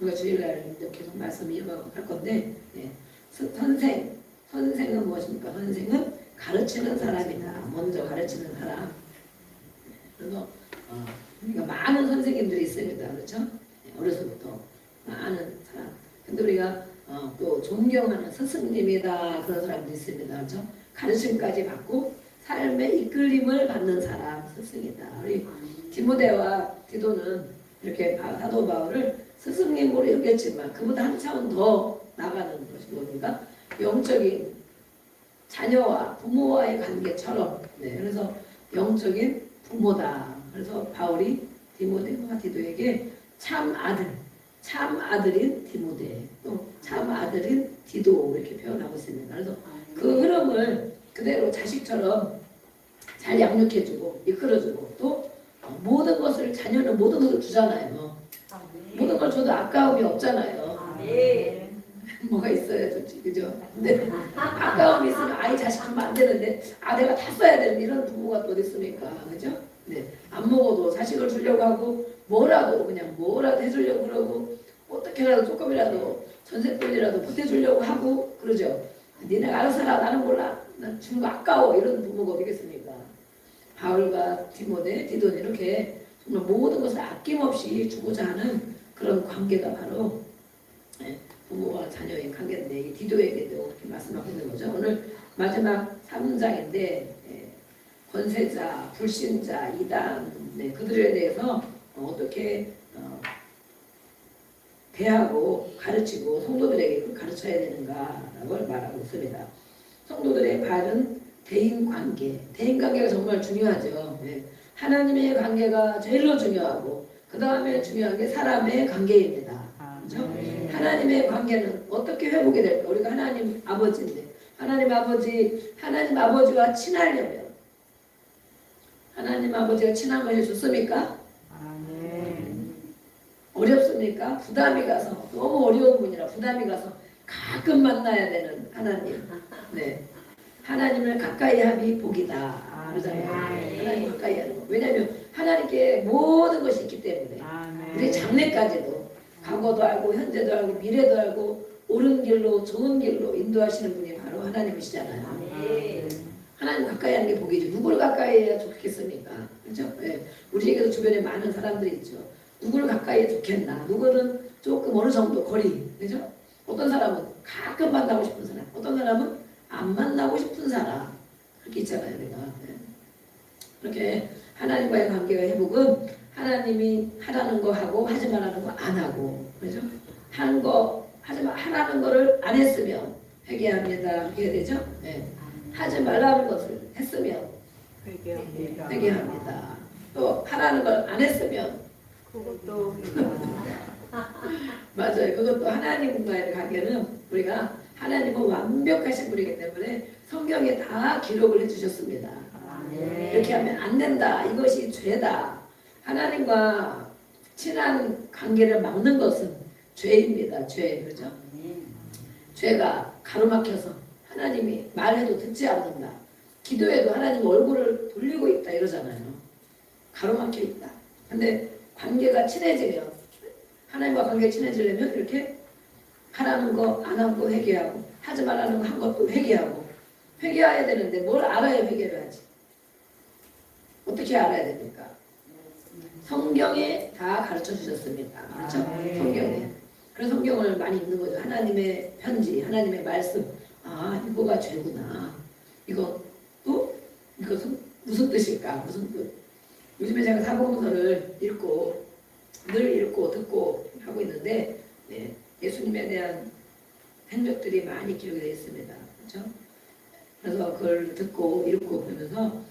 우리가 주일날 계속 말씀 이어갈 건데, 선생은 무엇입니까? 선생은 가르치는 사람이다. 먼저 가르치는 사람. 그래서 우리가 많은 선생님들이 있습니다. 그렇죠? 어려서부터 많은 사람. 근데 우리가 또 존경하는 스승님이다 그런 사람도 있습니다. 그렇죠? 가르침까지 받고 삶의 이끌림을 받는 사람 스승이다. 우리 디모데와 디도는 이렇게 사도 바울을 스승님으로 여겼지만 그보다 한 차원 더 나가는 것이 뭡니까? 영적인 자녀와 부모와의 관계처럼. 그래서 영적인 부모다. 그래서 바울이 디모데와 디도에게 참 아들인 디모데, 또 참 아들인 디도 이렇게 표현하고 있습니다. 그래서 그 흐름을 그대로 자식처럼 잘 양육해주고 이끌어주고 또 모든 것을 자녀는 모든 것을 주잖아요. 모든 걸 줘도 아까움이 없잖아요. 뭐가 있어야 좋지, 그죠? 근데 아까움이 있으면 아이 자식 주면 안 되는데 내가 다 써야 되는 이런 부모가 또 어디 있습니까, 그죠? 안 먹어도 자식을 주려고 하고 뭐라도 해주려고 그러고 어떻게라도 조금이라도 전세돈이라도 보태주려고 하고 그러죠. 니네가 알아서 해라, 나는 몰라, 난 주는 거 아까워, 이런 부모가 어디겠습니까? 바울과 디모데, 디도는 이렇게 정말 모든 것을 아낌없이 주고자 하는 그런 관계가 바로 부모와 자녀의 관계인데, 이 디도에게도 이렇게 말씀하고 있는 거죠. 오늘 마지막 3장인데 권세자, 불신자, 이단, 그들에 대해서 어떻게 대하고 가르치고 성도들에게 가르쳐야 되는가라고 말하고 있습니다. 성도들의 바른 대인관계, 대인관계가 정말 중요하죠. 하나님의 관계가 제일로 중요하고 그 다음에 중요한 게 사람의 관계입니다. 그렇죠? 하나님의 관계는 어떻게 회복이 될까? 우리가 하나님 아버지인데 하나님 아버지와 친하려면 하나님 아버지가 친함을 해줬습니까? 어렵습니까? 부담이 가서 너무 어려운 분이라 부담이 가서 가끔 만나야 되는 하나님. 하나님을 가까이 함이 복이다 그러잖아요. 하나님 가까이 하는 거. 왜냐하면 하나님께 모든 것이 있기 때문에 우리 장래까지도 과거도 알고 현재도 알고 미래도 알고 옳은 길로 좋은 길로 인도하시는 분이 바로 하나님이시잖아요. 하나님 가까이 하는 게 복이죠. 누구를 가까이 해야 좋겠습니까? 그렇죠? 우리에게도 주변에 많은 사람들이 있죠. 누구를 가까이 해 좋겠나? 누구는 조금 어느 정도 거리, 그죠? 어떤 사람은 가끔 만나고 싶은 사람, 어떤 사람은 안 만나고 싶은 사람, 그렇게 있잖아요, 우리가. 이렇게 하나님과의 관계가 회복은 하나님이 하라는 거 하고 하지 말라는 거 안 하고, 그죠? 하는 거 하라는 거를 안 했으면 회개합니다. 그렇게 해야 되죠? 하지 말라는 것을 했으면 회개합니다. 또 하라는 걸 안 했으면 그것도 맞아요. 그것도 하나님과의 관계는 우리가 하나님은 완벽하신 분이기 때문에 성경에 다 기록을 해주셨습니다. 이렇게 하면 안 된다. 이것이 죄다. 하나님과 친한 관계를 막는 것은 죄입니다. 죄. 그죠? 죄가 가로막혀서 하나님이 말해도 듣지 않는다. 기도해도 하나님 얼굴을 돌리고 있다 이러잖아요. 가로막혀 있다. 근데 관계가 친해지면 하나님과 관계가 친해지려면 이렇게 하라는 거 안 한 거 회개하고 하지 말라는 거 한 것도 회개하고 회개해야 되는데 뭘 알아야 회개를 하지? 어떻게 알아야 됩니까? 성경에 다 가르쳐 주셨습니다. 그렇죠? 성경에. 그래서 성경을 많이 읽는 거죠. 하나님의 편지, 하나님의 말씀. 이거가 죄구나. 이것은 무슨 뜻일까? 무슨 뜻? 요즘에 제가 사복음서를 늘 읽고 듣고 하고 있는데 예수님에 대한 행적들이 많이 기록이 되어 있습니다. 그렇죠? 그래서 그걸 듣고 읽고 그러면서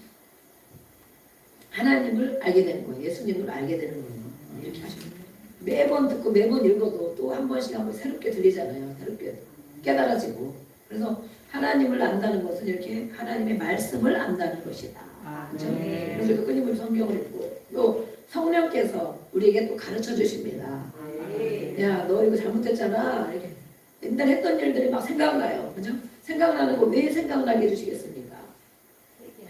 하나님을 알게 되는 거예요. 예수님을 알게 되는 거예요. 이렇게 하십니다. 매번 듣고 매번 읽어도 또 한 번씩 새롭게 들리잖아요. 새롭게 깨달아지고. 그래서 하나님을 안다는 것은 이렇게 하나님의 말씀을 안다는 것이다. 그렇죠? 그래서 끊임없이 성경을 읽고 또 성령께서 우리에게 또 가르쳐 주십니다. 야, 너 이거 잘못했잖아. 이렇게 옛날 했던 일들이 막 생각나요. 그죠? 생각나는 거 왜 생각나게 해주시겠습니까?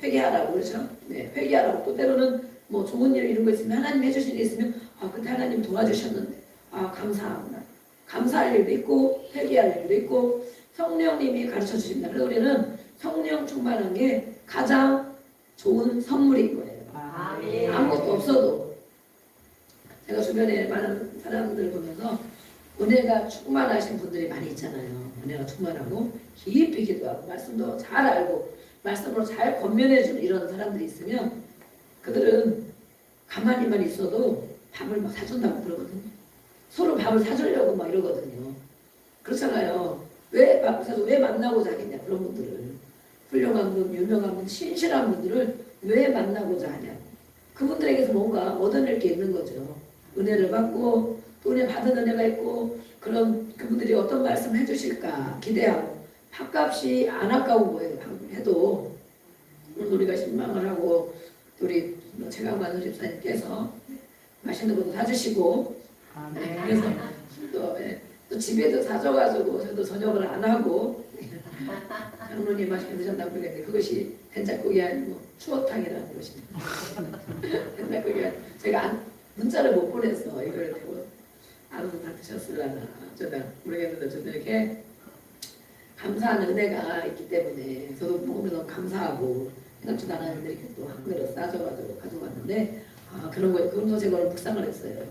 회개하라고. 그렇죠? 회개하라고. 또 때로는 뭐 좋은 일 이런 거 있으면 하나님 해주신 일 있으면 그때 하나님 도와주셨는데 감사합니다. 감사할 일도 있고 회개할 일도 있고 성령님이 가르쳐 주십니다. 그래서 우리는 성령 충만한 게 가장 좋은 선물인 거예요. 아무것도 없어도 제가 주변에 많은 사람들 보면서 은혜가 충만하신 분들이 많이 있잖아요. 은혜가 충만하고 깊이 기도하고 말씀도 잘 알고 말씀으로 잘 권면해주는 이런 사람들이 있으면 그들은 가만히만 있어도 밥을 막 사준다고 그러거든요. 서로 밥을 사주려고 막 이러거든요. 그렇잖아요. 왜 밥을 사줘? 왜 만나고자 하겠냐 그런 분들을. 훌륭한 분, 유명한 분, 신실한 분들을 왜 만나고자 하냐. 그분들에게서 뭔가 얻어낼 게 있는 거죠. 은혜를 받고 또 은혜 받은 은혜가 있고 그런 그분들이 어떤 말씀 해주실까 기대하고 밥값이 안 아까운 거예요. 해도 우리가 신망을 하고 우리 최강만 집사님께서 맛있는 것도 사주시고 그래서 또 집에도 사줘가지고 저도 저녁을 안 하고 장로님 맛있게 드셨다고 그러는데 그것이 된장국이 아니고 추어탕이라는 것입니다. 된장국이 아니고 제가 문자를 못 보내서 이걸 대고 알아서 다 드셨을라나 저는 모르겠는데 저도 이렇게 감사한 은혜가 있기 때문에 저도 먹으면 너무 감사하고 생각지도 않았는데 이렇게 또 한 그릇 싸줘가지고 가져갔는데 그런 거에 금소제거를 묵상을 했어요.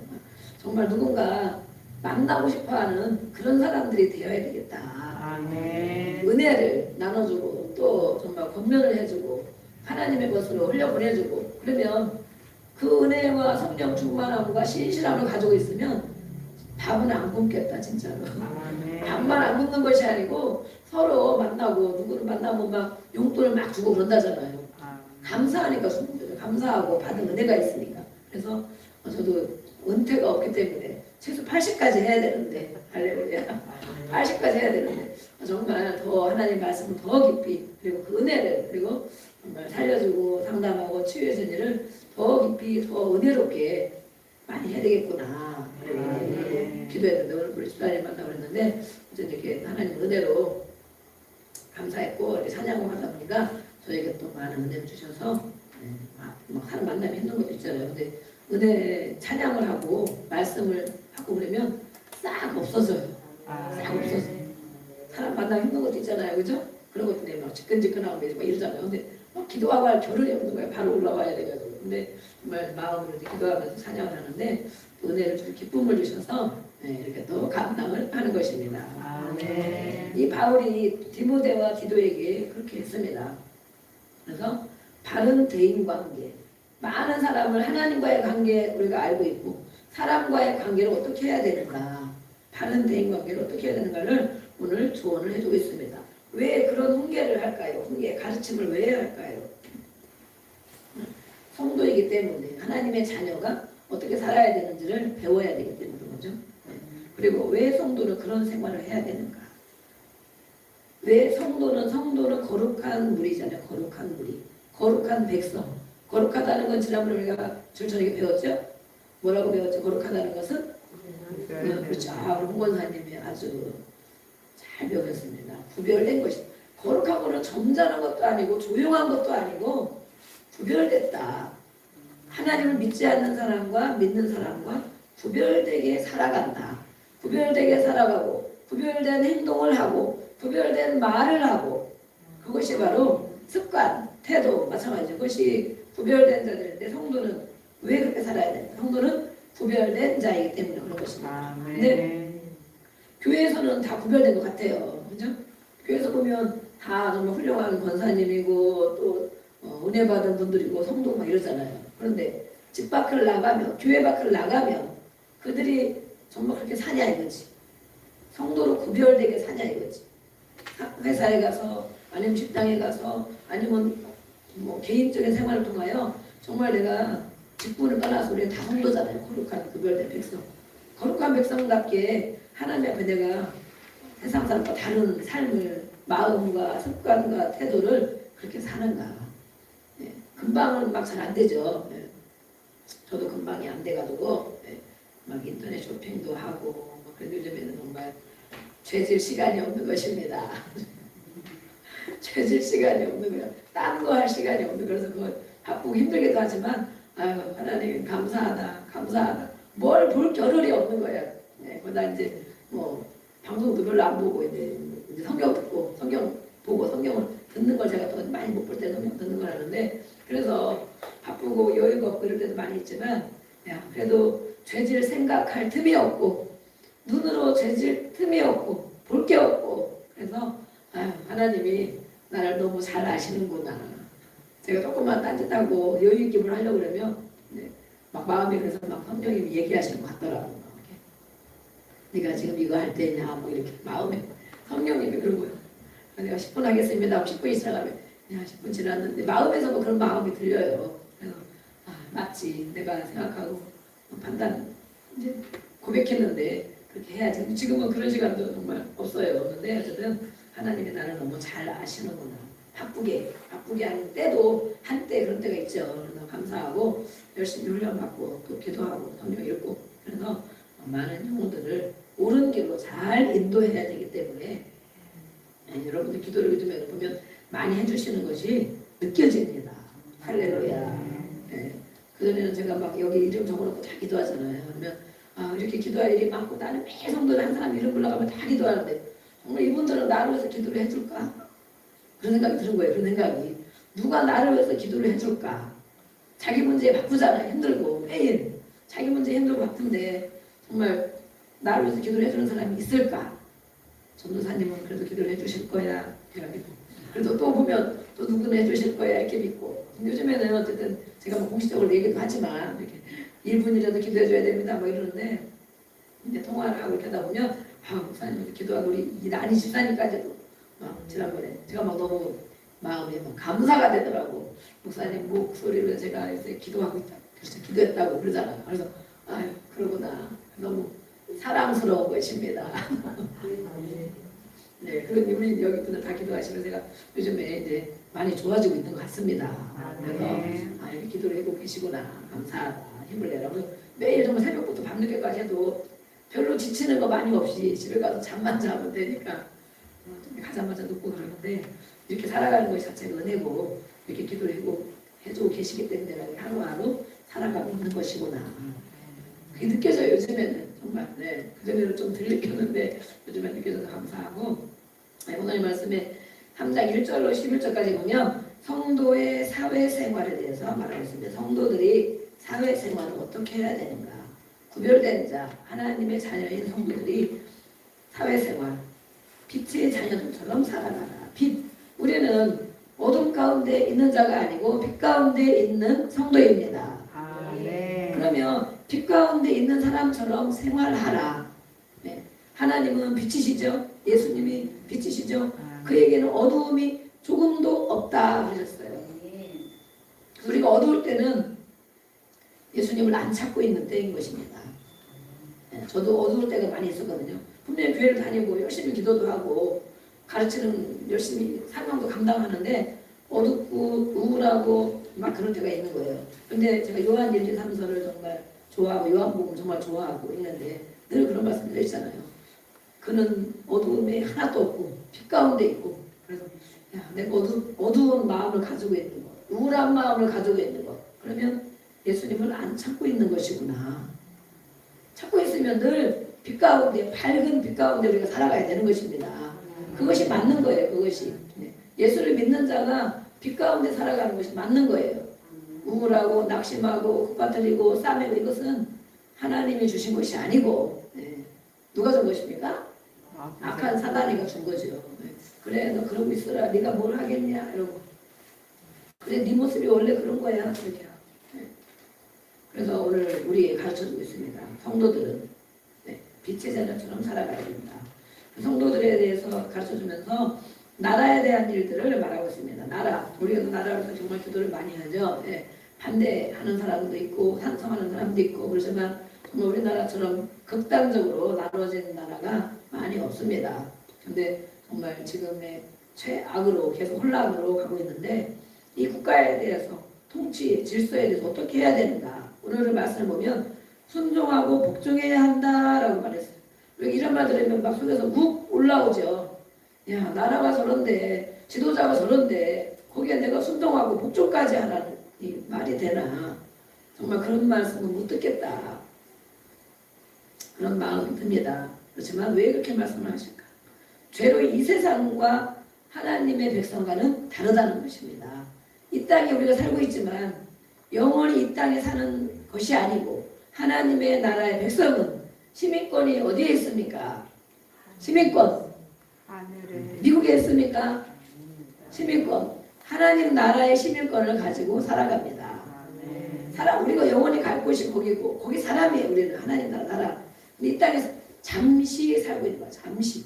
정말 누군가 만나고 싶어하는 그런 사람들이 되어야 되겠다. 은혜를 나눠주고 또 정말 권면을 해주고 하나님의 것으로 흘려보내주고 그러면 그 은혜와 성령 충만함과 신실함을 가지고 있으면 밥은 안 굶겠다 진짜로. 밥만 안 굶는 것이 아니고 서로 만나고 누구를 만나면 막 용돈을 막 주고 그런다잖아요. 감사하니까 주는 거죠. 감사하고 받은 은혜가 있으니까. 그래서 저도 은퇴가 없기 때문에 최소 80까지 해야 되는데 할렐루야 80까지 해야 되는데 정말 더 하나님 말씀을 더 깊이 그리고 그 은혜를 그리고 정말 살려주고 상담하고 치유해준 일을 더 깊이 더 은혜롭게 많이 해야 되겠구나 기도했는데 오늘 우리 집사님 만나고 그랬는데 어제 이렇게 하나님 은혜로 감사했고 이렇게 찬양을 하다 보니까 저에게 또 많은 은혜를 주셔서 막 사람 만남이 힘든 것도 있잖아요. 근데 은혜 찬양을 하고 말씀을 하고 그러면 싹 없어져요. 싹 없어져요. 사람 만나기 힘든 것도 있잖아요. 그죠? 그런 것도 때문에 막 지끈지끈하고 막 이러잖아요. 근데 막 기도하고 할 겨를이 없는 거예요. 바로 올라와야 돼가지고. 근데 정말 마음으로 기도하면서 찬양을 하는데 은혜를 주고 기쁨을 주셔서 이렇게 또 감당을 하는 것입니다. 이 바울이 디모데와 디도에게 그렇게 했습니다. 그래서 바른 대인 관계, 많은 사람을 하나님과의 관계 우리가 알고 있고 사람과의 관계를 어떻게 해야 되는가, 바른 대인 관계를 어떻게 해야 되는가를 오늘 조언을 해주고 있습니다. 왜 그런 훈계를 할까요? 훈계 가르침을 왜 할까요? 성도이기 때문에 하나님의 자녀가 어떻게 살아야 되는지를 배워야 되기 때문에 그런 거죠. 그리고 왜 성도는 그런 생활을 해야 되는가? 왜 성도는 거룩한 무리잖아요. 거룩한 무리, 거룩한 백성. 거룩하다는 건 지난번에 우리가 줄전하게 배웠죠. 뭐라고 배웠죠? 거룩하다는 것은 그렇죠. 우리 홍권사님이 아주 잘 배우셨습니다. 구별된 것이 거룩한 거는 점잖은 것도 아니고 조용한 것도 아니고 구별됐다. 하나님을 믿지 않는 사람과 믿는 사람과 구별되게 살아간다. 구별되게 살아가고 구별된 행동을 하고 구별된 말을 하고 그것이 바로 습관, 태도 마찬가지죠. 그것이 구별된 자들인데 성도는 왜 그렇게 살아야 되는가? 성도는 구별된 자이기 때문에 그런 것입니다. 근데 교회에서는 다 구별된 것 같아요. 그죠? 교회에서 보면 다 정말 훌륭한 권사님이고 또 은혜 받은 분들이고 성도 막 이러잖아요. 그런데 집 밖을 나가면 교회 밖을 나가면 그들이 정말 그렇게 사냐 이거지. 성도로 구별되게 사냐 이거지. 회사에 가서 아니면 식당에 가서 아니면 뭐 개인적인 생활을 통하여 정말 내가 직분을 떠나서 우리는 다 성도잖아요. 거룩한 구별된 백성. 거룩한 백성답게 하나님 앞에 내가 세상 사람과 다른 삶을 마음과 습관과 태도를 그렇게 사는가. 금방은 막 잘 안 되죠. 저도 금방이 안 돼가지고 막 인터넷 쇼핑도 하고 그래도 요즘에는 정말 죄질 시간이 없는 것입니다. 죄질 시간이 없는 거야. 딴 거 할 시간이 없는 거라서 그거 바쁘고 힘들기도 하지만 아유 하나님 감사하다 감사하다 뭘 볼 겨를이 없는 거야. 그러다 이제 뭐 방송도 별로 안 보고 이제 성경 듣고 성경 보고 성경을 듣는 걸 제가 더 많이 못 볼 때 성경 듣는 걸 하는데 그래서 바쁘고 여유가 없고 이럴 때도 많이 있지만 그래도 죄질 생각할 틈이 없고 눈으로 죄질 틈이 없고 볼 게 없고 그래서 하나님이 나를 너무 잘 아시는구나. 제가 조금만 딴짓하고 여유 있게 뭘 하려고 그러면 막 마음이 그래서 막 성령님이 얘기하시는 것 같더라고요. 네가 지금 이거 할 때냐 뭐 이렇게 마음에 성령님이 그러고요. 내가 10분 하겠습니다 하고 10분이 지나가면 10분 지났는데 마음에서 뭐 그런 마음이 들려요. 그래서 맞지 내가 생각하고 판단 이제 고백했는데 그렇게 해야지. 지금은 그런 시간도 정말 없어요. 없는데 어쨌든 하나님이 나를 너무 잘 아시는구나. 바쁘게 하는 때도 한때 그런 때가 있죠. 그래서 감사하고 열심히 훈련받고 또 기도하고 성경 읽고 그래서 많은 영혼들을 옳은 길로 잘 인도해야 되기 때문에 여러분들 기도를 요즘에 보면 많이 해주시는 것이 느껴집니다. 할렐루야. 그전에는 제가 막 여기 이름 적어놓고 다 기도하잖아요. 그러면 이렇게 기도할 일이 많고 나는 매일 성도를 한 사람 이름 불러가면 다 기도하는데 정말 이분들은 나를 위해서 기도를 해줄까? 그런 생각이 드는 거예요. 그런 생각이. 누가 나를 위해서 기도를 해줄까? 자기 문제에 바쁘잖아요. 힘들고 매일. 자기 문제에 힘들고 바쁜데 정말 나를 위해서 기도를 해주는 사람이 있을까? 전도사님은 그래도 기도를 해주실 거야. 그래도 또 보면 또 누구는 해주실 거야 이렇게 믿고 요즘에는 어쨌든 제가 뭐 공식적으로 얘기도 하지만 이렇게 1분이라도 기도해줘야 됩니다 뭐 이러는데 이제 통화를 하고 이렇게 하다 보면 목사님 기도하고 우리 이 난이 집사님까지도 지난번에 제가 막 너무 마음에 막 감사가 되더라고. 목사님 목소리로 제가 이제 기도하고 있다. 그래서 기도했다고 그러잖아요. 그래서 그러구나. 너무 사랑스러운 것입니다. 그런 우리 여기 분들 다 기도하시면 제가 요즘에 이제 많이 좋아지고 있는 것 같습니다. 그래서 이렇게 기도를 하고 계시구나. 감사하다. 힘을 내라고 매일 정말 새벽부터 밤늦게까지 해도 별로 지치는 거 많이 없이 집에 가서 잠만 자면 되니까 가자마자 눕고 그러는데 이렇게 살아가는 것 자체가 은혜고 이렇게 기도를 하고 해주고 계시기 때문에 내가 하루하루 살아가고 있는 것이구나. 그게 느껴져요. 요즘에는 정말. 그전에는 좀 덜 느꼈는데 요즘에 느껴져서 감사하고 오늘 말씀에 3장 1절로 11절까지 보면 성도의 사회생활에 대해서 말하고 있습니다. 성도들이 사회생활을 어떻게 해야 되는가. 구별된 자, 하나님의 자녀인 성도들이 사회생활, 빛의 자녀들처럼 살아가라. 빛, 우리는 어둠 가운데 있는 자가 아니고 빛 가운데 있는 성도입니다. 그러면 빛 가운데 있는 사람처럼 생활하라. 하나님은 빛이시죠. 예수님이 빛이시죠. 그에게는 어두움이 조금도 없다 하셨어요. 우리가 어두울 때는 예수님을 안 찾고 있는 때인 것입니다. 저도 어두울 때가 많이 있었거든요. 분명히 교회를 다니고 열심히 기도도 하고 가르치는 열심히 사명도 감당하는데 어둡고 우울하고 막 그런 때가 있는 거예요. 근데 제가 요한 1, 2, 3서를 정말 좋아하고 요한복음 정말 좋아하고 있는데 늘 그런 말씀 드리잖아요. 그는 어두움에 하나도 없고 빛 가운데 있고 그래서 내가 어두운 마음을 가지고 있는 거 우울한 마음을 가지고 있는 거 그러면 예수님을 안 찾고 있는 것이구나. 찾고 있으면 늘 빛 가운데 밝은 빛 가운데 우리가 살아가야 되는 것입니다. 그것이 맞는 거예요. 그것이 예수를 믿는 자가 빛 가운데 살아가는 것이 맞는 거예요. 우울하고 낙심하고 헛바트리고 싸매고 이것은 하나님이 주신 것이 아니고 누가 준 것입니까? 악한 사단이가 준 거죠. 그래 너 그러고 있어라. 네가 뭘 하겠냐 이러고 그래 네 모습이 원래 그런 거야 이렇게. 그래서 오늘 우리 가르쳐주고 있습니다. 성도들은 빛의 자녀처럼 살아가야 됩니다. 성도들에 대해서 가르쳐주면서 나라에 대한 일들을 말하고 있습니다. 나라, 우리가 나라로서 정말 기도를 많이 하죠. 반대하는 사람도 있고 찬성하는 사람도 있고 그렇지만 정말 우리나라처럼 극단적으로 나눠진 나라가 많이 없습니다. 근데 정말 지금의 최악으로 계속 혼란으로 가고 있는데 이 국가에 대해서 통치 질서에 대해서 어떻게 해야 되는가. 오늘의 말씀을 보면 순종하고 복종해야 한다라고 말했어요. 이런 말 들으면 막 속에서 욱 올라오죠. 야 나라가 저런데 지도자가 저런데 거기에 내가 순종하고 복종까지 하라는 이 말이 되나. 정말 그런 말씀은 못 듣겠다. 그런 마음이 듭니다. 그렇지만 왜 그렇게 말씀을 하실까? 죄로 이 세상과 하나님의 백성과는 다르다는 것입니다. 이 땅에 우리가 살고 있지만 영원히 이 땅에 사는 것이 아니고 하나님의 나라의 백성은 시민권이 어디에 있습니까? 시민권. 미국에 있습니까? 시민권. 하나님 나라의 시민권을 가지고 살아갑니다. 우리가 영원히 갈 곳이 거기고 거기 사람이에요. 우리는 하나님 나라. 이 땅에서 잠시 살고 있는 거야. 잠시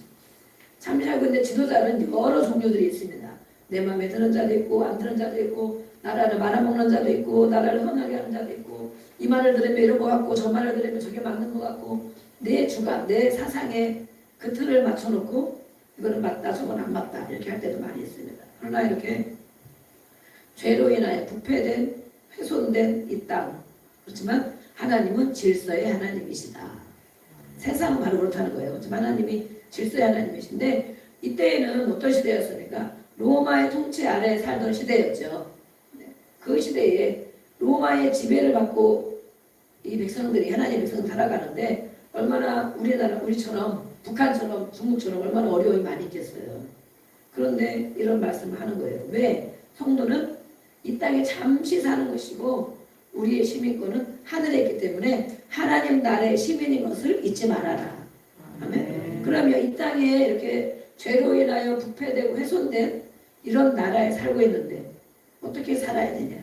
살고 있는데 지도자는 여러 종류들이 있습니다. 내 마음에 드는 자도 있고 안 드는 자도 있고 나라를 말아먹는 자도 있고 나라를 헌하게 하는 자도 있고 이 말을 들으면 이런 것 같고 저 말을 들으면 저게 맞는 것 같고 내 주관, 내 사상에 그 틀을 맞춰놓고 이거는 맞다 저건 안 맞다 이렇게 할 때도 많이 있습니다. 그러나 이렇게 죄로 인하여 부패된 훼손된 이 땅 그렇지만 하나님은 질서의 하나님이시다. 세상은 바로 그렇다는 거예요. 그렇지만 하나님이 질서의 하나님이신데 이때에는 어떤 시대였습니까? 로마의 통치 아래에 살던 시대였죠. 그 시대에 로마의 지배를 받고 이 백성들이 하나님의 백성 살아가는데 얼마나 우리처럼 북한처럼 중국처럼 얼마나 어려움이 많이 있겠어요. 그런데 이런 말씀을 하는 거예요. 왜? 성도는 이 땅에 잠시 사는 것이고 우리의 시민권은 하늘에 있기 때문에 하나님 나라의 시민인 것을 잊지 말아라. 아멘. 그러면 이 땅에 이렇게 죄로 인하여 부패되고 훼손된 이런 나라에 살고 있는데 어떻게 살아야 되냐?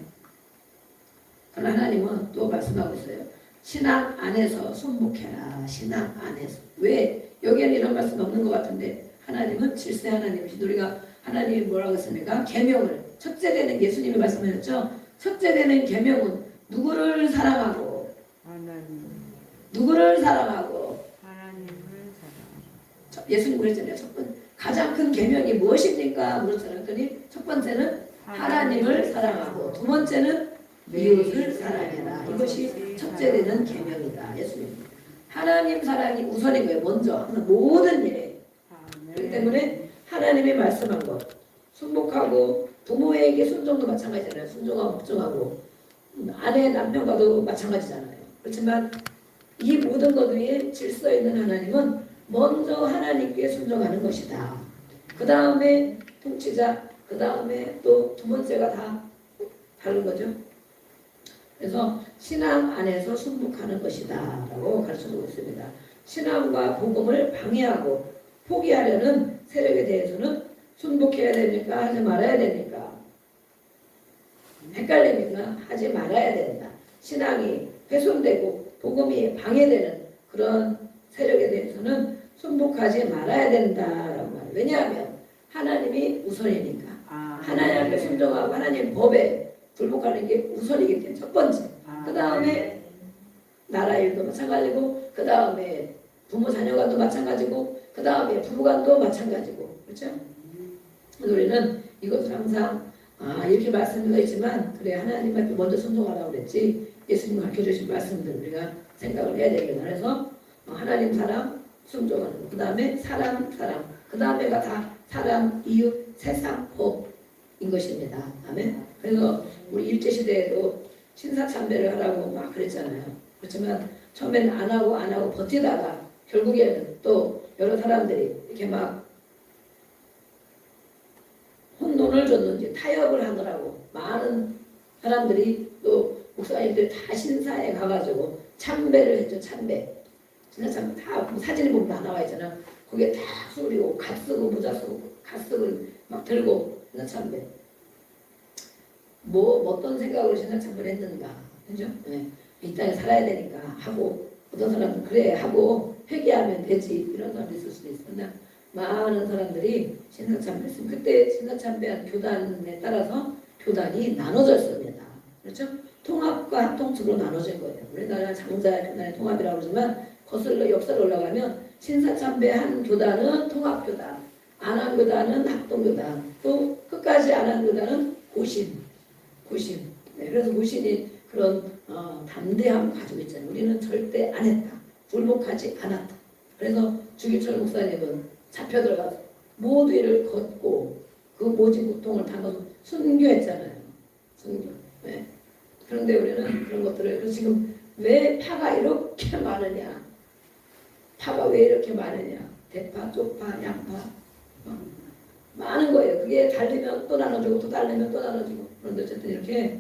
그러나 하나님은 또 말씀하고 있어요. 신앙 안에서 순복해라. 신앙 안에서. 왜? 여기에는 이런 말씀 없는 것 같은데 하나님은 질서의 하나님이시죠. 우리가 하나님이 뭐라고 했습니까? 계명을 첫째 되는 예수님이 말씀하셨죠. 첫째 되는 계명은 누구를 사랑하고 누구를 사랑하고 예수님 그랬잖아요. 첫 번째 가장 큰 계명이 무엇입니까? 물었잖아요. 그랬더니 첫 번째는 하나님을 사랑하고 두 번째는 이웃을 사랑해라. 이것이 첫째 되는 계명이다. 예수님. 하나님 사랑이 우선인 거예요. 먼저 하는 모든 일에. 그렇기 때문에 하나님이 말씀한 것 순복하고 부모에게 순종도 마찬가지잖아요. 순종하고 복종하고 아내 남편과도 마찬가지잖아요. 그렇지만 이 모든 것 위에 질서 있는 하나님은 먼저 하나님께 순종하는 것이다. 그 다음에 통치자, 그 다음에 또 두 번째가 다 다른 거죠. 그래서 신앙 안에서 순복하는 것이다 라고 가르쳐주고 있습니다. 신앙과 복음을 방해하고 포기하려는 세력에 대해서는 순복해야 됩니까? 하지 말아야 됩니까? 헷갈립니까? 하지 말아야 된다. 신앙이 훼손되고 복음이 방해되는 그런 세력에 대해서는 순복하지 말아야 된다라고 말해요. 왜냐하면 하나님이 우선이니까. 하나님께 순종하고 하나님 법에 불복하는 게 우선이기 때문에 첫 번째. 그 다음에 나라 일도 마찬가지고 그 다음에 부모 자녀간도 마찬가지고 그 다음에 부부간도 마찬가지고 그렇죠? 우리는 이것을 항상 이렇게 말씀되어 있지만 그래 하나님 앞에 먼저 순종하라고 그랬지 예수님 가르쳐주신 말씀들 우리가 생각을 해야 되겠다. 그래서 하나님 사랑 순종하는 거. 그 다음에 사람 그 다음에가 다 사람 이웃 세상 법인 것입니다. 아멘. 그래서 우리 일제시대에도 신사참배를 하라고 막 그랬잖아요. 그렇지만 처음에는 안 하고 버티다가 결국에는 또 여러 사람들이 이렇게 막 혼돈을 줬는지 타협을 하더라고. 많은 사람들이 또 목사님들이 다 신사에 가가지고 참배를 했죠. 참배. 신사참배 다 사진을 보면 다 나와 있잖아. 거기에 다 소리고 갓 쓰고 모자 쓰고 갓 쓰고 막 들고 신사참배. 어떤 생각으로 신사참배를 했는가. 그죠? 네. 이 땅에 살아야 되니까 하고 어떤 사람은 그래 하고 회개하면 되지 이런 사람도 있을 수도 있어. 그러나 많은 사람들이 신사참배를 했습니다. 그때 신사참배한 교단에 따라서 교단이 나눠졌습니다. 그렇죠? 통합과 합동측으로 나눠진 거예요. 우리나라 장자 교단의 통합이라고 그러지만 거슬러 역사로 올라가면 신사참배한 교단은 통합교단, 안 한 교단은 합동교단, 또 끝까지 안 한 교단은 고신. 네, 그래서 고신이 그런 담대함을 가지고 있잖아요. 우리는 절대 안 했다. 불복하지 않았다. 그래서 주기철 목사님은 잡혀 들어가서 모두 일을 걷고 그 모진 고통을 당하고 순교했잖아요. 순교. 네. 그런데 우리는 그런 것들을 지금 왜 파가 이렇게 많으냐? 파가 왜 이렇게 많으냐? 대파, 쪽파, 양파 많은 거예요. 그게 달리면 또 나눠주고 또 달리면 또 나눠주고. 그런데 어쨌든 이렇게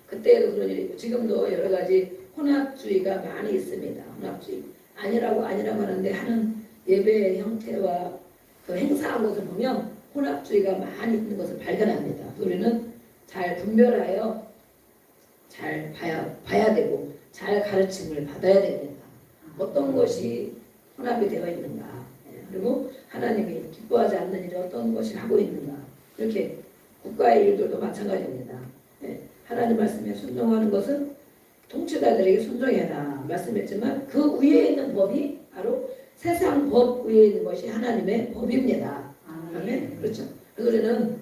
그때도 그런 일이 있고 지금도 여러 가지 혼합주의가 많이 있습니다. 혼합주의 아니라고 하는데 하는 예배의 형태와 그 행사한 것을 보면 혼합주의가 많이 있는 것을 발견합니다. 우리는 잘 분별하여 잘 봐야 되고 잘 가르침을 받아야 됩니다. 어떤 것이 혼합이 되어 있는가, 그리고 하나님이 기뻐하지 않는 일을 어떤 것을 하고 있는가, 이렇게 국가의 일들도 마찬가지입니다. 하나님 말씀에 순종하는 것은 통치자들에게 순종해라 말씀했지만 그 위에 있는 법이 바로 세상 법 위에 있는 것이 하나님의 법입니다. 아멘. 그렇죠. 그래서 우리는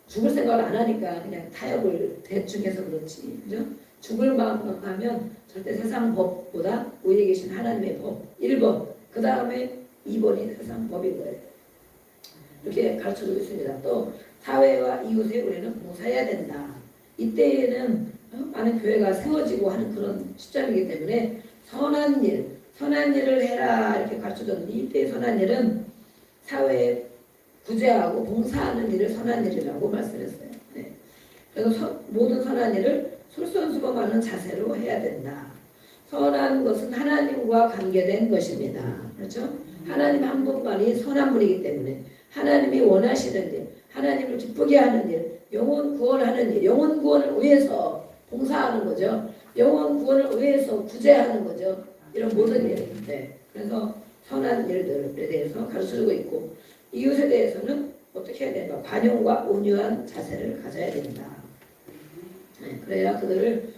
죽을 생각을 안 하니까 그냥 타협을 대충 해서 그렇지. 그죠? 죽을 마음만 하면 절대 세상 법보다 위에 계신 하나님의 법 1번, 그 다음에 2번이 세상 법인 거예요. 이렇게 가르쳐주고 있습니다. 또 사회와 이웃에 우리는 봉사해야 된다. 이때에는 많은 교회가 세워지고 하는 그런 시점이기 때문에 선한 일을 해라 이렇게 가르쳐줬는데 이때의 선한 일은 사회에 구제하고 봉사하는 일을 선한 일이라고 말씀했어요. 그래서 모든 선한 일을 솔선수범하는 자세로 해야 된다. 선한 것은 하나님과 관계된 것입니다. 그렇죠? 하나님 한 분만이 선한 분이기 때문에 하나님이 원하시는 일, 하나님을 기쁘게 하는 일, 영혼 구원하는 일, 영혼 구원을 위해서 봉사하는 거죠. 영혼 구원을 위해서 구제하는 거죠. 이런 모든 일. 그래서 선한 일들에 대해서 가르쳐주고 있고 이웃에 대해서는 어떻게 해야 되는가? 관용과 온유한 자세를 가져야 된다. 그래야 그들을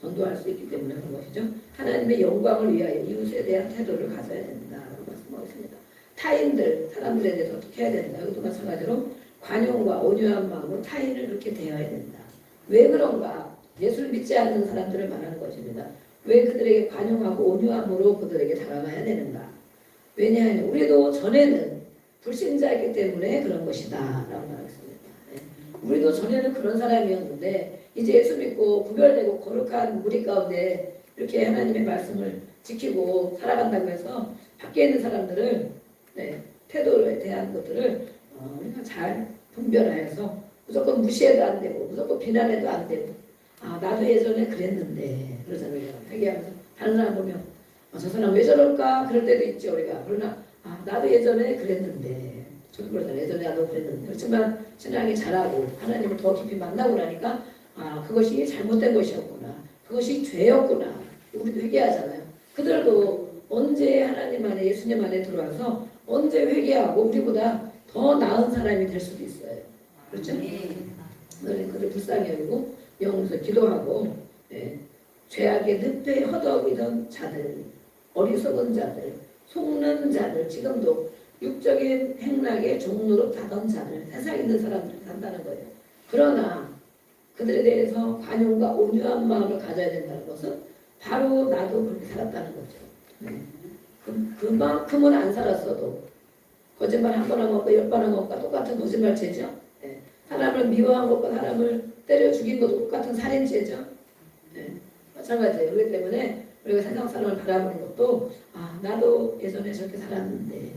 전도할 수 있기 때문에 그런 것이죠. 하나님의 영광을 위하여 이웃에 대한 태도를 가져야 된다라고 말씀하고 있습니다. 타인들, 사람들에 대해서 어떻게 해야 된다. 이것도 마찬가지로 관용과 온유한 마음으로 타인을 이렇게 대해야 된다. 왜 그런가? 예수를 믿지 않는 사람들을 말하는 것입니다. 왜 그들에게 관용하고 온유함으로 그들에게 다가가야 되는가? 왜냐하면 우리도 전에는 불신자이기 때문에 그런 것이다 라고 말했습니다. 우리도 전에는 그런 사람이었는데 이제 예수 믿고 구별되고 거룩한 무리 가운데 이렇게 하나님의 말씀을 지키고 살아간다고 해서 밖에 있는 사람들을 태도에 대한 것들을 우리가 잘 분별하여서 무조건 무시해도 안 되고 무조건 비난해도 안 되고 나도 예전에 그랬는데 그러잖아요. 회개하면서 다른 사람 보면 저 사람 왜 저럴까 그럴 때도 있죠 우리가. 그러나 나도 예전에 그랬는데 저도 그러잖아요. 예전에 나도 그랬는데 그렇지만 신앙이 잘하고 하나님을 더 깊이 만나고 나니까 그것이 잘못된 것이었구나. 그것이 죄였구나. 우리도 회개하잖아요. 그들도 언제 하나님 안에 예수님 안에 들어와서 언제 회개하고 우리보다 더 나은 사람이 될 수도 있어요. 그렇죠? 그들 불쌍히 여기고 영으로서 기도하고 죄악의 늪에 허덕이던 자들, 어리석은 자들, 속는 자들, 지금도 육적인 행락의 종로로 가던 자들, 세상에 있는 사람들이 간다는 거예요. 그러나 그들에 대해서 관용과 온유한 마음을 가져야 된다는 것은 바로 나도 그렇게 살았다는 거죠. 그만큼은 안 살았어도 거짓말 한 번 한 것과 10번 한 것과 똑같은 거짓말죄죠. 사람을 미워한 것과 사람을 때려 죽인 것도 똑같은 살인죄죠. 마찬가지예요. 그렇기 때문에 우리가 세상 사람을 바라보는 것도 나도 예전에 저렇게 살았는데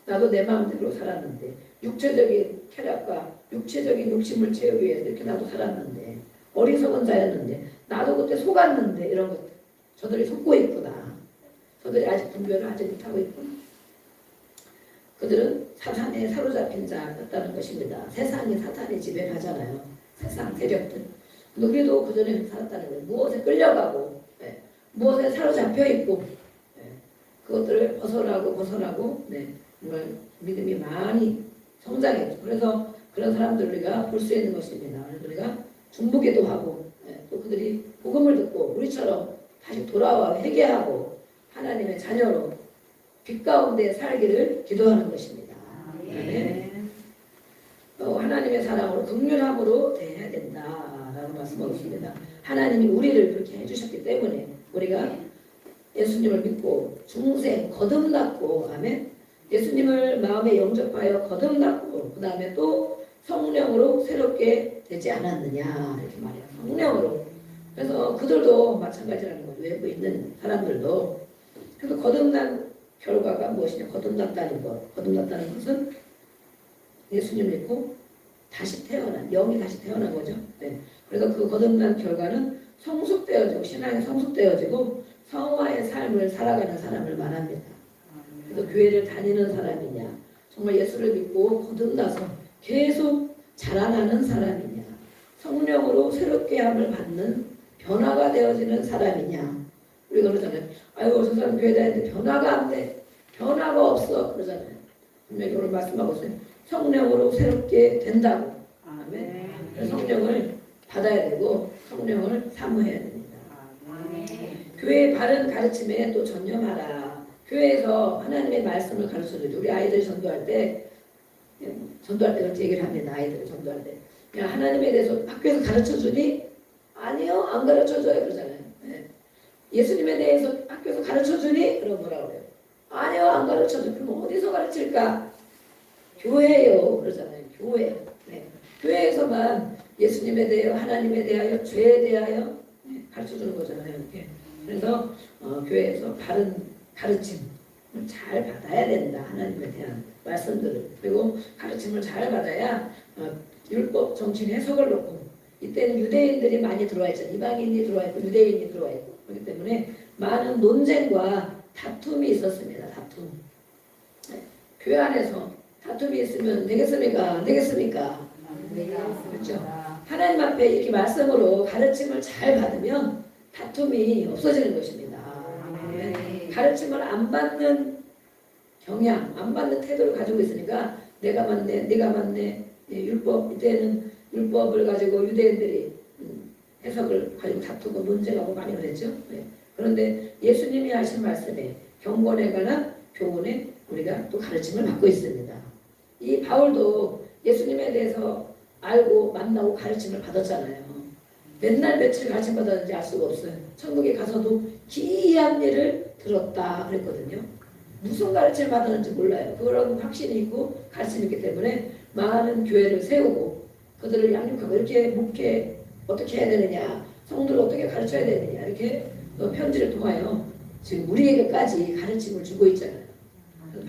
나도 내 마음대로 살았는데 육체적인 쾌락과 육체적인 욕심을 채우기 위해서 이렇게 나도 살았는데 어리석은 자였는데 나도 그때 속았는데 이런 것 저들이 속고 있구나. 저들이 아직 분별을 하지 못하고 있구나. 그들은 사탄에 사로잡힌 자였다는 것입니다. 세상이 사탄의 지배를 하잖아요. 세상 세력들. 우리도 그전에 살았다는 거예요. 무엇에 끌려가고 무엇에 사로잡혀 있고 그것들을 벗어나고 정말 믿음이 많이 성장했죠. 그래서 그런 사람들을 우리가 볼 수 있는 것입니다. 우리가 중보기도 하고 또 그들이 복음을 듣고 우리처럼 다시 돌아와 회개하고 하나님의 자녀로 빛 가운데 살기를 기도하는 것입니다. 또 하나님의 사랑으로 긍휼함으로 대해야 된다라고 말씀하고 있습니다. 하나님이 우리를 그렇게 해주셨기 때문에 우리가 예수님을 믿고 중생 거듭났고 아멘. 예수님을 마음에 영접하여 거듭났고 그 다음에 또 성령으로 새롭게 되지 않았느냐 이렇게 말해요. 성령으로. 그래서 그들도 마찬가지라는 거죠. 외부에 있는 사람들도 그래서 거듭난 결과가 무엇이냐? 거듭났다는 것. 거듭났다는 것은 예수님 믿고 다시 태어난, 영이 다시 태어난 거죠. 네. 그래서 그 거듭난 결과는 성숙되어지고, 신앙이 성숙되어지고 성화의 삶을 살아가는 사람을 말합니다. 그래서 교회를 다니는 사람이냐, 정말 예수를 믿고 거듭나서 계속 자라나는 사람이냐, 성령으로 새롭게 함을 받는 변화가 되어지는 사람이냐. 우리가 그러잖아요. 아이고 저 사람 교회 다니는데 변화가 안 돼. 변화가 없어. 그러잖아요. 분명히 오늘 말씀하고 있어요. 성령으로 새롭게 된다고. 아멘. 성령을 받아야 되고 성령을 사모해야 됩니다. 교회의 바른 가르침에 또 전념하라. 교회에서 하나님의 말씀을 가르쳐주죠. 우리 아이들 전도할 때 그렇게 얘기를 합니다. 아이들 전도할 때. 그냥 하나님에 대해서 학교에서 가르쳐주니? 아니요, 안 가르쳐줘요. 그러잖아요. 네. 예수님에 대해서 학교에서 가르쳐주니? 그럼 뭐라 그래요? 아니요, 안 가르쳐줘. 그럼 어디서 가르칠까? 교회요. 그러잖아요. 교회. 네. 교회에서만 예수님에 대하여, 하나님에 대하여, 죄에 대하여 가르쳐주는 거잖아요. 이렇게. 그래서 교회에서 바른 가르침을 잘 받아야 된다. 하나님에 대한 말씀들을. 그리고 가르침을 잘 받아야 율법 정신 해석을 놓고, 이때는 유대인들이 많이 들어와 있잖아요. 이방인이 들어와 있고 유대인이 들어와 있고, 그렇기 때문에 많은 논쟁과 다툼이 있었습니다. 다툼. 네. 교회 안에서 다툼이 있으면 되겠습니까? 안 되겠습니까? 그렇죠. 하나님 앞에 이렇게 말씀으로 가르침을 잘 받으면 다툼이 없어지는 것입니다. 네. 가르침을 안 받는 경향, 안 받는 태도를 가지고 있으니까 내가 맞네, 내가 맞네. 예, 율법, 이때는 율법을 가지고 유대인들이 해석을 가지고 다투고 논쟁하고 많이 그랬죠. 네. 그런데 예수님이 하신 말씀에 경건에 관한 교훈에 우리가 또 가르침을 받고 있습니다. 이 바울도 예수님에 대해서 알고 만나고 가르침을 받았잖아요. 맨날 며칠 가르침 받았는지 알 수가 없어요. 천국에 가서도 기이한 일을 들었다 그랬거든요. 무슨 가르침을 받았는지 몰라요. 그거라고 확신이 있고 가르침이 있기 때문에 많은 교회를 세우고 그들을 양육하고 이렇게 목회 어떻게 해야 되느냐, 성도를 어떻게 가르쳐야 되느냐, 이렇게 편지를 통하여 지금 우리에게까지 가르침을 주고 있잖아요.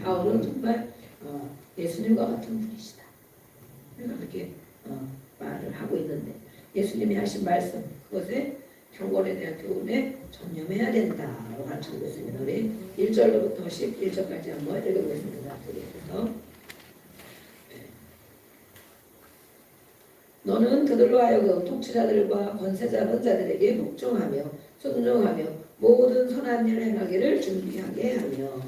바울은 정말 예수님과 같은 분이시다. 우리가 그렇게 말을 하고 있는데, 예수님이 하신 말씀, 그것에 경건에 대한 교훈에 전념해야 된다고 가르치고 있습니다. 우리 1절로부터 11절까지 한번 읽어보겠습니다. 그래서 너는 그들로 하여금 통치자들과 권세자 자들에게 복종하며 순종하며 모든 선한 일을 행하기를 준비하게 하며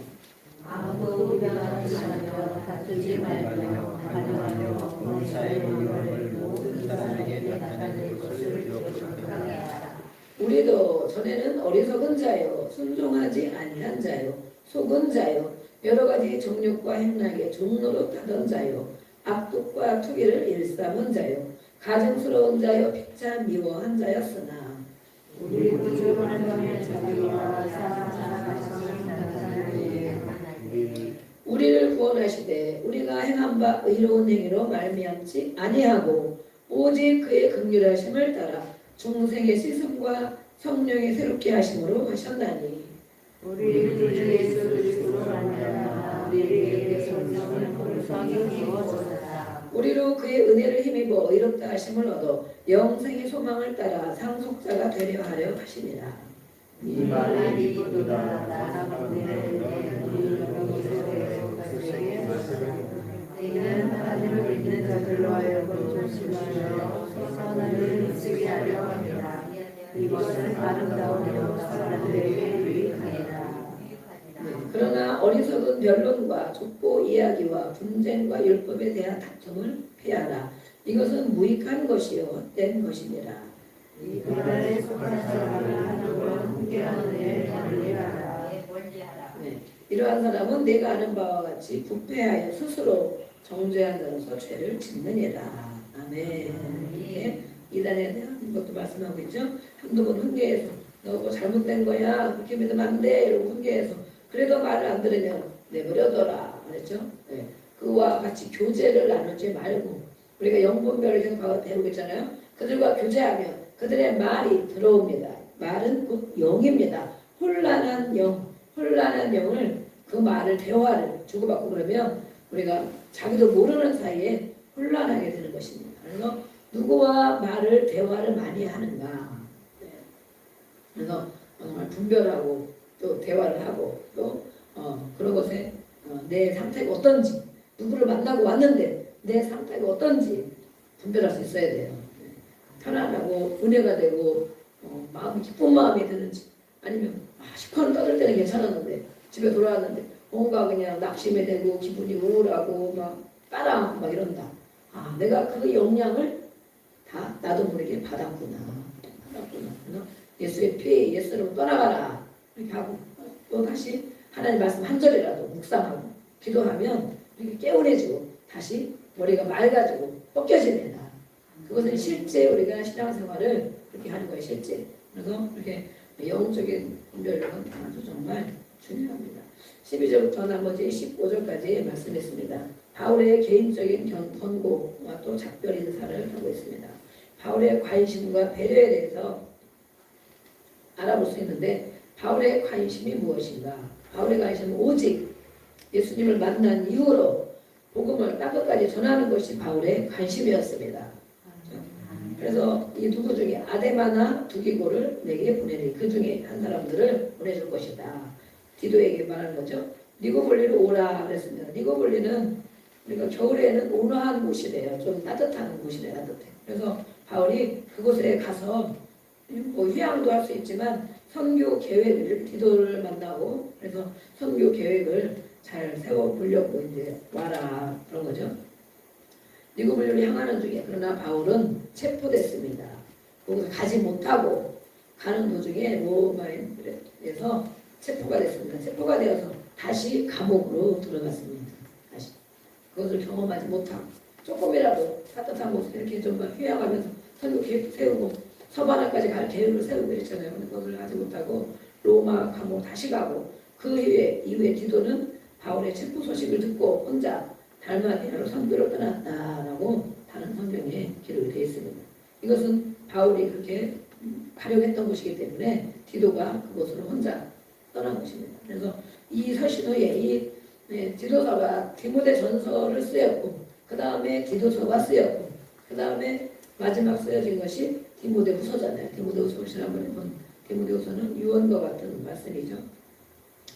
아무도 우려하지 말며 다투지 말며 반응하며 범사의 명령을 모든 사람에게 나타낼 것을 기억하게 하라. 우리도 전에는 어리석은 자요, 순종하지 아니한 자요, 속은 자요, 여러 가지 정욕과 행락에 종노릇하던 자요, 악독과 투기를 일삼은 자요, 가증스러운 자요, 피차 미워한 자였으나 우리도 주 하나님의 자비와 사랑하심을 나타내게 우리를 구원하시되 우리가 행한 바 의로운 행위로 말미암지 아니하고 오직 그의 긍휼하심을 따라 중생의 씻음과 성령의 새롭게 하심으로 하셨나니 우리 주 예수 그리스도로 말미암아 우리에게 성령을 풍성히 주어졌다. 우리로 그의 은혜를 힘입어 의롭다 하심을 얻어 영생의 소망을 따라 상속자가 되려 하려 하심이라. 이 말을 믿고도다 나아가건대 이는 하나님을 믿는 자들로 하여금 조심하여 선한 일을 쓰게 하려 합니다. 이것은 아름다우며 사람들에게 유익하리라. 그러나 어리석은 변론과 족보 이야기와 분쟁과 율법에 대한 다툼을 피하라. 이것은 무익한 것이요 헛된 것이니라. 이 그날에 속한 사람을 한동안 훈계하는 데 멀리하라. 네. 이러한 사람은 내가 아는 바와 같이 부패하여 스스로 정죄한 자로서 죄를 짓느니라. 아멘. 이렇게 이단에 대한 것도 말씀하고 있죠. 한두 번 훈계해서 너 뭐 잘못된 거야, 그렇게 믿으면 안 돼, 이러고 훈계해서 그래도 말을 안 들으면 내버려둬라 그랬죠. 네. 그와 같이 교제를 나누지 말고, 우리가 영분별을 계속 배우고 있잖아요. 그들과 교제하면 그들의 말이 들어옵니다. 말은 곧 영입니다. 혼란한 영, 혼란한 영을 그 말을 대화를 주고받고 그러면 우리가 자기도 모르는 사이에 혼란하게 되는 것입니다. 그래서 누구와 말을 대화를 많이 하는가. 네. 그래서 정말 분별하고 또 대화를 하고 또 그런 것에 내 상태가 어떤지 누구를 만나고 왔는데 내 상태가 어떤지 분별할 수 있어야 돼요. 네. 편안하고 은혜가 되고 마음이 기쁜 마음이 드는지 아니면 시커먼 떠들 때는 괜찮았는데 집에 돌아왔는데 뭔가 그냥 낙심이 되고 기분이 우울하고 막 빠랑 막 이런다. 내가 그 영향을 다 나도 모르게 받았구나. 그래서 예수의 피에 예수로 떠나가라 이렇게 하고 또 다시 하나님 말씀 한 절이라도 묵상하고 기도하면 이렇게 개운해지고 다시 머리가 맑아지고 꺾여집니다. 그것은 실제 우리가 신앙생활을 그렇게 하는 거예요. 실제. 그래서 이렇게 영적인 분별력은 아주 정말 중요합니다. 12절부터 나머지 15절까지 말씀했습니다. 바울의 개인적인 권고와 또 작별 인사를 하고 있습니다. 바울의 관심과 배려에 대해서 알아볼 수 있는데 바울의 관심이 무엇인가? 바울의 관심은 오직 예수님을 만난 이후로 복음을 땅 끝까지 전하는 것이 바울의 관심이었습니다. 그래서 이 누구 중에 아데마나 두기고를 내게 보내니 그 중에 한 사람들을 보내줄 것이다. 디도에게 말하는 거죠. 니고볼리로 오라 그랬습니다. 니고볼리는 우리가 겨울에는 온화한 곳이래요. 좀 따뜻한 곳이래요. 따뜻해. 그래서 바울이 그곳에 가서 휴양도 할 수 있지만 선교 계획을 디도를 만나고 그래서 선교 계획을 잘 세워보려고 이제 와라 그런 거죠. 니고볼리를 향하는 중에 그러나 바울은 체포됐습니다. 거기서 가지 못하고 가는 도중에 로마에서 체포가 됐습니다. 체포가 되어서 다시 감옥으로 들어갔습니다. 다시 그것을 경험하지 못하고 조금이라도 따뜻한 곳에 이렇게 좀 휴양하면서 선교 계획 세우고 서바나까지 갈 계획을 세우고 있잖아요. 근데 그것을 하지 못하고 로마 감옥 다시 가고 그 이후에 디도는 바울의 체포 소식을 듣고 혼자 달마디아로 선교를 떠났다라고 다른 성경에 기록이 되어 있습니다. 이것은 바울이 그렇게 가려고 했던 것이기 때문에 디도가 그곳으로 혼자 떠난 것입니다. 그래서 이 서신 후에 이 디도서가 디모데 전서를 쓰였고 그 다음에 디도서가 쓰였고 그 다음에 마지막 쓰여진 것이 디모데 후서잖아요. 디모데 후서 지난번에 본 디모데 후서는 유언과 같은 말씀이죠.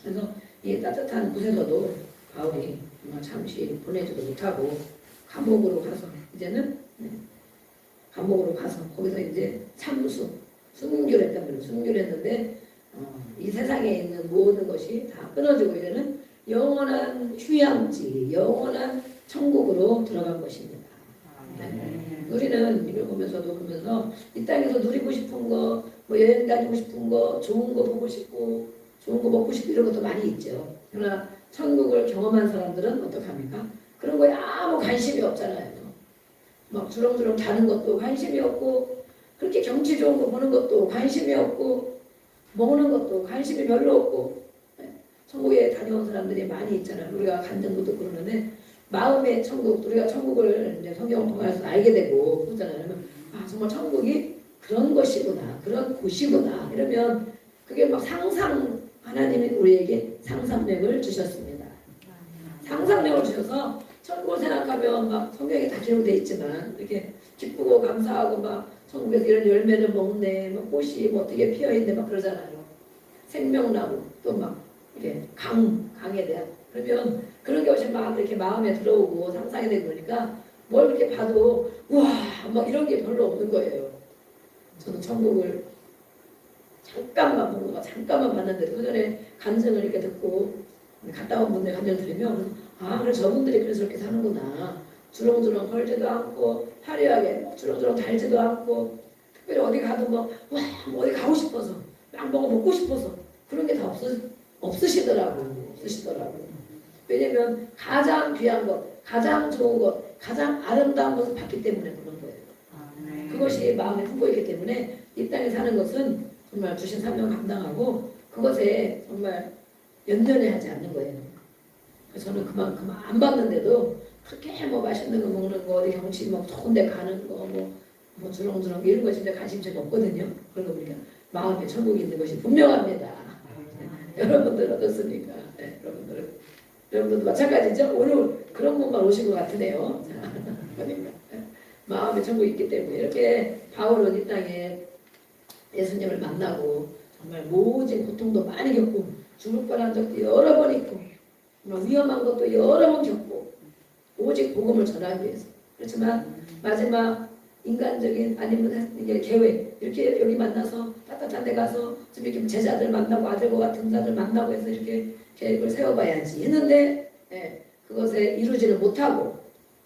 그래서 이 따뜻한 곳에서도 바울이 잠시 보내지도 못하고 감옥으로 가서 이제는 감옥으로 가서 거기서 이제 순교를 했단 말이에요. 순교를 했는데 이 세상에 있는 모든 것이 다 끊어지고 이제는 영원한 휴양지, 영원한 천국으로 들어간 것입니다. 우리는 이걸 보면서 이 땅에서 누리고 싶은 거, 뭐 여행 다니고 싶은 거, 좋은 거 보고 싶고, 좋은 거 먹고 싶고 이런 것도 많이 있죠. 그러나 천국을 경험한 사람들은 어떡합니까? 그런 거에 아무 관심이 없잖아요. 막 주렁주렁 자는 것도 관심이 없고, 그렇게 경치 좋은 거 보는 것도 관심이 없고, 먹는 것도 관심이 별로 없고, 천국에 다녀온 사람들이 많이 있잖아요. 우리가 간증도 그러는데 마음의 천국, 우리가 천국을 이제 성경을 통해서 알게 되고 그러잖아요. 그러면 정말 천국이 그런 것이구나, 그런 곳이구나. 이러면 그게 막 하나님이 우리에게 상상력을 주셨습니다. 상상력을 주셔서 천국을 생각하면 막 성경에 다 기록되어 있지만 이렇게 기쁘고 감사하고 막 천국에서 이런 열매를 먹네, 막 꽃이 뭐 어떻게 피어 있네, 막 그러잖아요. 생명나무 또 막 이렇게 강에 대한 그러면 그런 것이 막 이렇게 마음에 들어오고 상상이 되고 그러니까 뭘 그렇게 봐도 와, 막 이런 게 별로 없는 거예요. 저는 천국을 잠깐만 본 거가 잠깐만 봤는데 그 전에 간증을 이렇게 듣고 갔다 온 분들 간증을 들으면 그래 저분들이 그래서 이렇게 사는구나. 주렁주렁 걸지도 않고 화려하게 주렁주렁 달지도 않고 특별히 어디 가도 뭐 어디 가고 싶어서 막 먹고 싶어서 그런 게 다 없으시더라고요. 왜냐면 가장 귀한 것, 가장 좋은 것, 가장 아름다운 것을 봤기 때문에 그런 거예요. 그것이 마음에 품고 있기 때문에 이 땅에 사는 것은 정말 주신 사명 감당하고 그것에 정말 연연해 하지 않는 거예요. 그래서 저는 그만큼 안 받는데도 그렇게 뭐 맛있는 거 먹는 거 어디 경치 뭐 좋은 데 가는 거 뭐 주렁주렁 이런 거 진짜 관심 제가 없거든요. 그런 거 보니까 마음에 천국이 있는 것이 분명합니다. 여러분들 어떻습니까? 네, 여러분들도 마찬가지죠? 오늘 그런 분만 오신 것 같으네요. 자, 그러니까 마음에 천국이 있기 때문에 이렇게 바울은 이 땅에 예수님을 만나고 정말 모진 고통도 많이 겪고 죽을 뻔한 적도 여러 번 있고 위험한 것도 여러 번 겪고 오직 복음을 전하기 위해서 그렇지만 마지막 인간적인 아니면 이게 계획 이렇게 여기 만나서 따뜻한 데 가서 좀 이렇게 제자들 만나고 아들과 같은 자들 만나고 해서 이렇게 계획을 세워봐야지 했는데 그것에 이루지를 못하고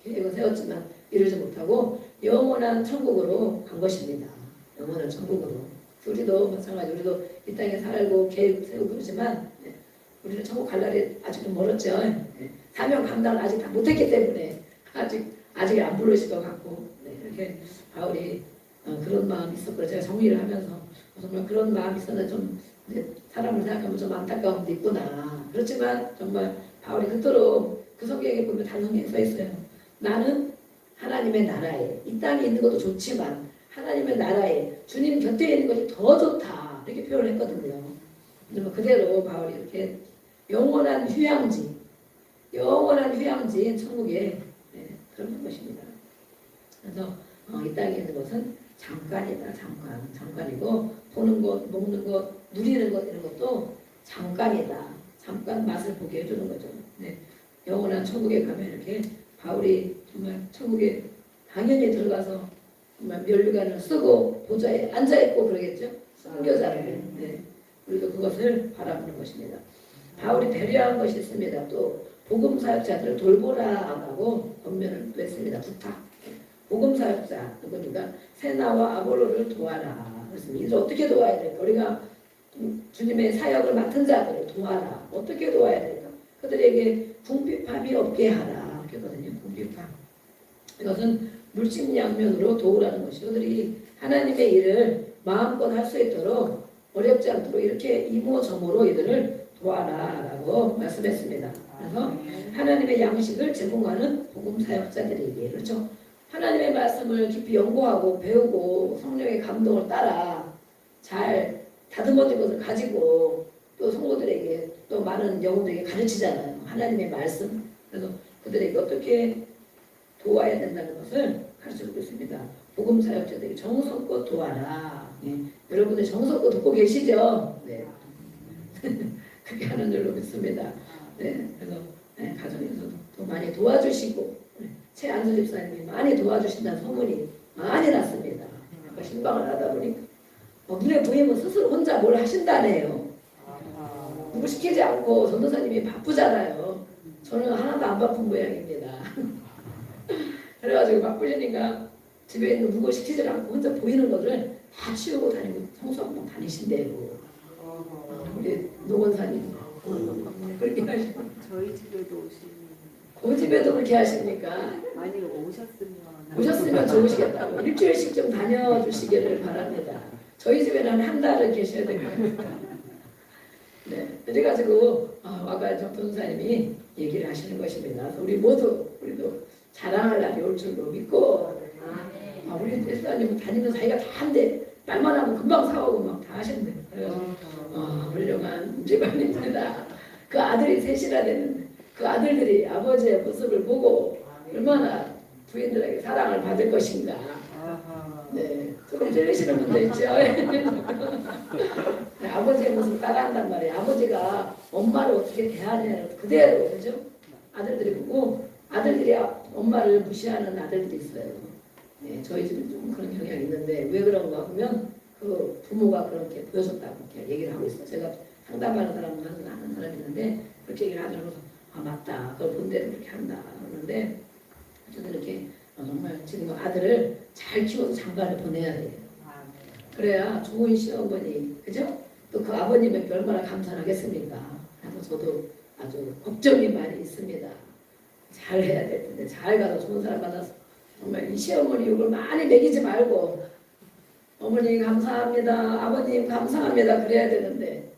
계획을 세웠지만 이루지 못하고 영원한 천국으로 간 것입니다. 영원한 천국으로. 우리도 마찬가지 우리도 이 땅에 살고 계획 세우고 그러지만 우리는 천국 갈 날이 아직은 멀었죠. 사명 감당을 아직 다 못했기 때문에 아직 안 부르실 것 같고 이렇게 바울이 그런 마음이 있었고 제가 정리를 하면서 정말 그런 마음이 있었는데 좀 사람을 생각하면 좀 안타까움도 있구나. 그렇지만 정말 바울이 그토록 그 성경에 보면 단성에 써 있어요. 나는 하나님의 나라에 이 땅에 있는 것도 좋지만 하나님의 나라에 주님 곁에 있는 것이 더 좋다 이렇게 표현을 했거든요. 그대로 바울이 이렇게 영원한 휴양지인 천국에 들어간 것입니다. 그래서 이 땅에 있는 것은 잠깐이다. 잠깐이고 보는 것, 먹는 것, 누리는 것 이런 것도 잠깐이다. 잠깐 맛을 보게 해주는 거죠. 영원한 천국에 가면 이렇게 바울이 정말 천국에 당연히 들어가서 정말 면류관을 쓰고 보좌에 앉아있고 그러겠죠. 선교사를. 우리도 그것을 바라보는 것입니다. 바울이 배려한 것이 있습니다. 또 복음 사역자들을 돌보라라고 권면을 또 했습니다. 부탁. 복음 사역자 누구니까 세나와 아볼로를 도와라. 그렇습니다. 이들 어떻게 도와야 될까? 우리가 주님의 사역을 맡은 자들을 도와라. 어떻게 도와야 될까? 그들에게 궁핍함이 없게 하라. 그러거든요. 궁핍함. 이것은 물심양면으로 도우라는 것이 그들이 하나님의 일을 마음껏 할 수 있도록 어렵지 않도록 이렇게 이모저모로 이들을 도와라라고 말씀했습니다. 그래서 하나님의 양식을 제공하는 복음 사역자들에게 그렇죠. 하나님의 말씀을 깊이 연구하고 배우고 성령의 감동을 따라 잘 다듬어진 것을 가지고 또 성도들에게 또 많은 영혼들에게 가르치잖아요. 하나님의 말씀. 그래서 그들에게 어떻게 도와야 된다는 것을 가르쳐주고 있습니다. 복음 사역자들이 정성껏 도와라. 여러분들 정성껏 듣고 계시죠? 그렇게 하는 줄로 믿습니다. 그래서 가정에서도 또 많이 도와주시고 최안수 집사님이 많이 도와주신다는 소문이 많이 났습니다. 신방을 하다 보니까 눈에 보이면 스스로 혼자 뭘 하신다네요. 누구 시키지 않고 전도사님이 바쁘잖아요. 저는 하나도 안 바쁜 모양입니다. 그래가지고 바쁘시니까 집에 있는 누구 시키지 않고 혼자 보이는 것을 다 치우고 다니고 청소하고 다니신대요. 우리 노건사님 그렇게 하시고 저희 집에도 오시는 그 집에도 그렇게 하십니까? 많이 오셨으면 좋으시겠다고 일주일씩 좀 다녀주시기를 바랍니다. 저희 집에는 한 달을 계셔야 될 것 같아요. 그래가지고 아까 전도사님이 얘기를 하시는 것입니다. 우리도 자랑할 날이 올 줄로 믿고 우리 예수님은 다니는 사이가 다 한데 말만 하면 금방 사오고 막 다 하신대. 그래서 훌륭한 집안입니다. 그 아들이 셋이나 됐는데 그 아들들이 아버지의 모습을 보고 얼마나 부인들에게 사랑을 받을 것인가. 조금 찔리시는 분도 있죠. 아버지의 모습을 따라한단 말이에요. 아버지가 엄마를 어떻게 대하느냐 그대로 그죠? 아들들이 보고 아들들이 엄마를 무시하는 아들들이 있어요. 저희 집은 좀 그런 경향이 있는데 왜 그런가 하면 그 부모가 그렇게 보여줬다고 이렇게 얘기를 하고 있어요. 제가 상담하는 사람 아는 사람이 있는데 그렇게 얘기를 하더라고요. 맞다. 그걸 본 대로 그렇게 한다. 그러는데 어쨌든 이렇게 정말 지금 아들을 잘 키워서 장가를 보내야 돼요. 그래야 좋은 시어머니, 그죠? 또 그 아버님에게 얼마나 감사하겠습니까? 그래서 저도 아주 걱정이 많이 있습니다. 잘 해야 될 텐데 잘 가서 좋은 사람 만나서 정말 이 시어머니 욕을 많이 먹이지 말고 어머니 감사합니다. 아버님 감사합니다. 그래야 되는데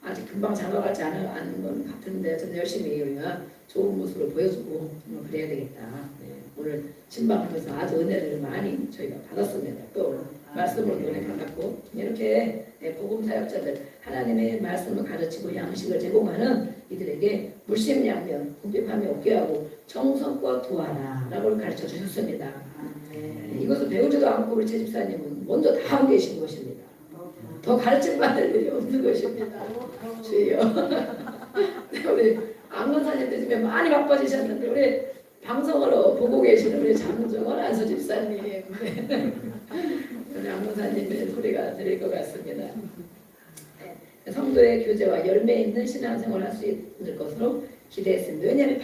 아직 금방 잡아가지 않은 건 같은데 저는 열심히 우리가 좋은 모습을 보여주고 정말 그래야 되겠다. 네. 오늘 신방하면서 아주 은혜를 많이 저희가 받았습니다. 또 말씀으로 은혜 받았고 이렇게 복음 사역자들 하나님의 말씀을 가르치고 양식을 제공하는 이들에게 물심양면 궁핍함이 없게 하고 정성껏 도와라라고 가르쳐 주셨습니다. 이것을 배우지도 않고 우리 제 집사님은 먼저 다 하고 계신 것입니다. 더 가르침 받을 일이 없는 것입니다. 주여. 우리 안건사님도 요즘에 많이 바빠지셨는데 우리 방송으로 보고 계시는 우리 장정원 안수 집사님 우리 안건사님의 소리가 들릴 것 같습니다. 성도의 교제와 열매 있는 신앙생활을 할 수 있을 것으로 기대했습니다. 왜냐하면